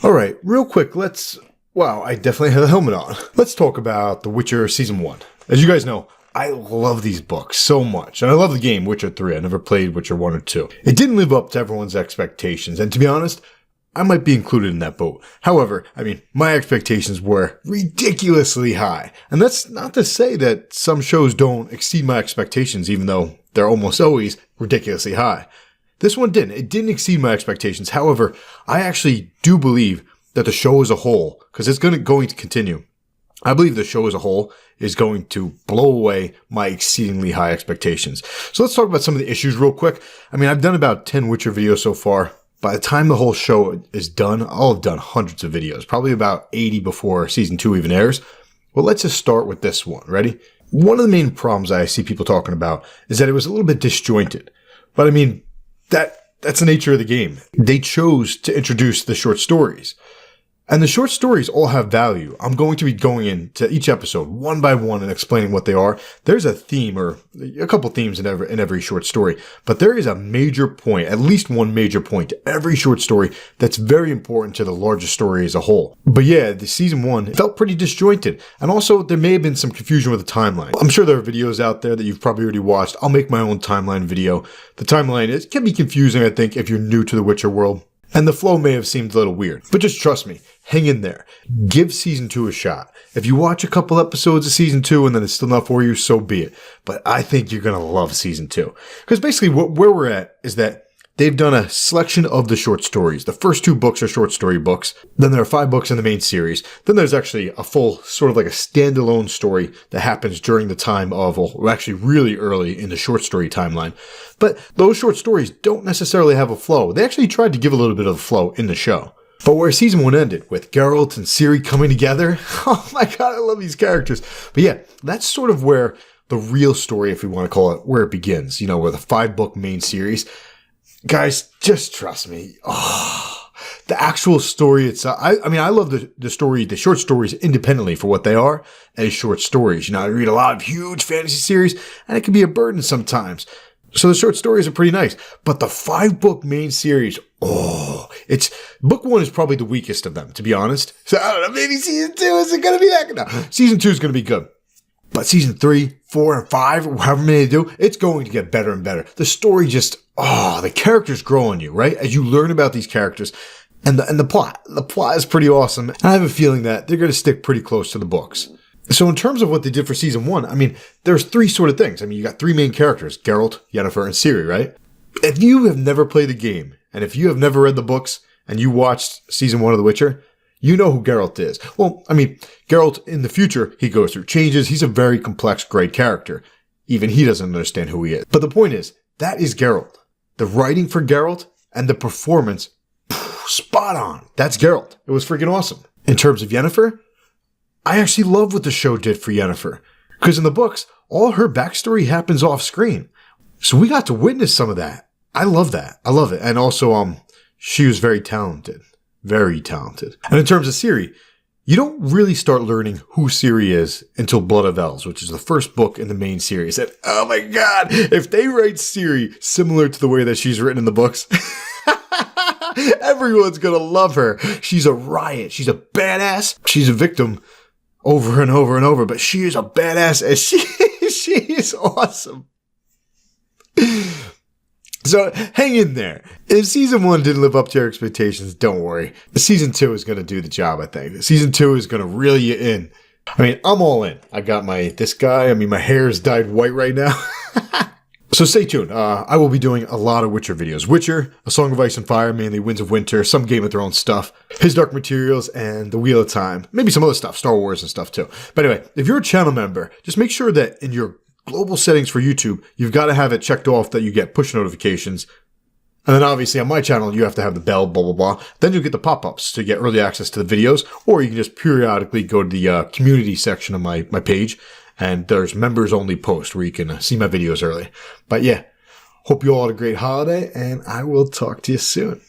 Alright, real quick, wow, I definitely have a helmet on. Let's talk about The Witcher Season 1. As you guys know, I love these books so much, and I love the game Witcher 3. I never played Witcher 1 or 2. It didn't live up to everyone's expectations, and to be honest, I might be included in that boat. However, my expectations were ridiculously high. And that's not to say that some shows don't exceed my expectations, even though they're almost always ridiculously high. This one didn't. It didn't exceed my expectations. However, I actually do believe that the show as a whole, because it's going to continue, I believe the show as a whole is going to blow away my exceedingly high expectations. So let's talk about some of the issues real quick. I've done about 10 Witcher videos so far. By the time the whole show is done, I'll have done hundreds of videos, probably about 80 before Season 2 even airs. Well, let's just start with this one. Ready? One of the main problems I see people talking about is that it was a little bit disjointed. But that's the nature of the game. They chose to introduce the short stories. And the short stories all have value. I'm going to be going into each episode one by one and explaining what they are. There's a theme or a couple themes in every short story, but there is a major point, at least one major point to every short story that's very important to the larger story as a whole. But yeah, the season 1 felt pretty disjointed. And also there may have been some confusion with the timeline. I'm sure there are videos out there that you've probably already watched. I'll make my own timeline video. The timeline can be confusing, I think, if you're new to the Witcher world. And the flow may have seemed a little weird, but just trust me, hang in there. Give Season 2 a shot. If you watch a couple episodes of Season 2 and then it's still not for you, so be it. But I think you're going to love Season 2. Because basically where we're at is that they've done a selection of the short stories. The first 2 books are short story books. Then there are 5 books in the main series. Then there's actually a full, sort of like a standalone story that happens during the time of, well, actually really early in the short story timeline. But those short stories don't necessarily have a flow. They actually tried to give a little bit of a flow in the show. But where Season 1 ended, with Geralt and Ciri coming together, oh my god, I love these characters. But yeah, that's sort of where the real story, if we want to call it, where it begins. Where the 5-book main series. Guys, just trust me. Oh, the actual story itself. I love the short stories independently for what they are as short stories. I read a lot of huge fantasy series and it can be a burden sometimes. So the short stories are pretty nice. But the 5-book main series, book 1 is probably the weakest of them, to be honest. So I don't know, maybe Season 2 isn't going to be that good. No, Season 2 is going to be good. But Season 3, 4, and 5, however many they do, it's going to get better and better. The story just, the characters grow on you, right? As you learn about these characters and the plot. The plot is pretty awesome. And I have a feeling that they're going to stick pretty close to the books. So in terms of what they did for Season 1, there's 3 sort of things. You got 3 main characters, Geralt, Yennefer, and Ciri, right? If you have never played the game, and if you have never read the books, and you watched Season 1 of The Witcher, you know who Geralt is. Well, Geralt, in the future, he goes through changes. He's a very complex, great character. Even he doesn't understand who he is. But the point is, that is Geralt. The writing for Geralt and the performance, spot on. That's Geralt. It was freaking awesome. In terms of Yennefer, I actually love what the show did for Yennefer. Because in the books, all her backstory happens off screen. So we got to witness some of that. I love that. I love it. And also, she was very talented. Very talented. And in terms of Ciri, you don't really start learning who Ciri is until Blood of Elves, which is the first book in the main series. And oh my god, if they write Ciri similar to the way that she's written in the books, everyone's gonna love her. She's a riot. She's a badass. She's a victim over and over and over, but she is a badass as she is awesome. So hang in there. If Season 1 didn't live up to your expectations, don't worry. Season 2 is going to do the job, I think. Season 2 is going to reel you in. I'm all in. I got this guy. My hair is dyed white right now. So stay tuned. I will be doing a lot of Witcher videos. Witcher, A Song of Ice and Fire, mainly Winds of Winter, some Game of Thrones stuff, His Dark Materials, and The Wheel of Time. Maybe some other stuff, Star Wars and stuff too. But anyway, if you're a channel member, just make sure that in your global settings for YouTube, you've got to have it checked off that you get push notifications. And then obviously on my channel, you have to have the bell, blah, blah, blah. Then you'll get the pop-ups to get early access to the videos, or you can just periodically go to the community section of my page, and there's members only post where you can see my videos early. But yeah, hope you all had a great holiday, and I will talk to you soon.